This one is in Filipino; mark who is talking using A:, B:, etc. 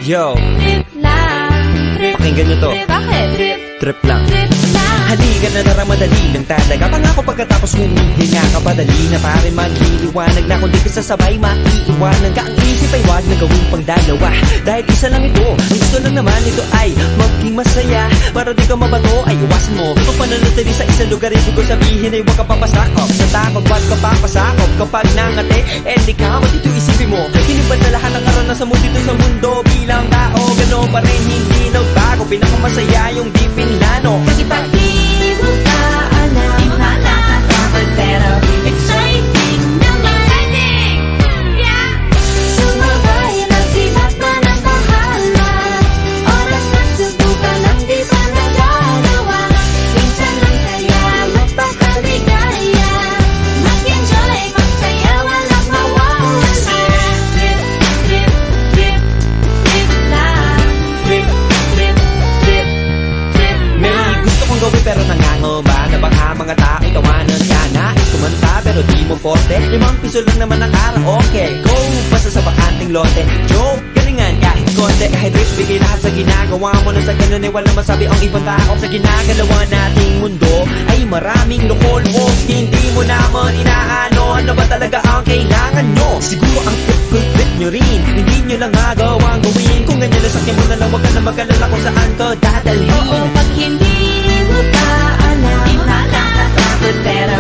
A: Yo,
B: Trip lang, trip.
A: pakinggan nyo to.
B: Trip, bakit? Trip,
A: Trip lang.
B: trip lang.
A: Halika na naramadali lang talaga. Pangako pagkatapos humihinga ka pa. Dali na pare magliliwanag na kung di ka sasabay maiiwanan ka. Ang isip ay wag na gawin pang dalawa, dahil isa lang ito. Ang gusto lang naman ito ay maging masaya. Para di ka mabato ay iwasan mo kung pananatili sa isang lugar. Ibig ko sabihin ay huwag ka papasakop sa takot, wag ka papasakop. Kapag nangate, di ka matito isipin mo. Hinipan na lahat ng karanasan mo dito sa mundo. Bilang tao, gano'n pa rin hindi nagbago. Pinakamasaya yung di pinlano.
B: Kasi pag di mo ka alam, di mo nakakatakot pero exciting naman. Exciting! Yeah! Sumabay na sibat na ng bahala. Oras na subukan ang di pa nagagawa. Minsan lang kaya magpakaligaya. Mag-enjoy, magsaya, walang mawawala. Trip, trip, trip, trip lang. Trip, trip, trip, trip
A: May
B: lang.
A: gusto kong gawin pero nangangamba na baka mga tao tawanan ka na. Kumanta pero di mo forte. 5 piso lang naman ang karaoke. Go! Basta sa bakanting lote. Joke! Galingan kahit konti. Kahit rich bigay lahat sa ginagawa mo. Nang sa ganun ay walang masabi ang ibang tao. Sa ginagalawa nating mundo ay maraming loko-loko. Hindi mo naman inaano. Ano ba talaga ang kailangan nyo? Siguro ang trip nyo rin. Hindi nyo lang agawang gawin. Kung ganyan na sakyan mo na lang, wag ka na mag-alala kung saan ka dadalhin.
B: Oo, pag hindi mo ka alam, di mo nakakatakot pero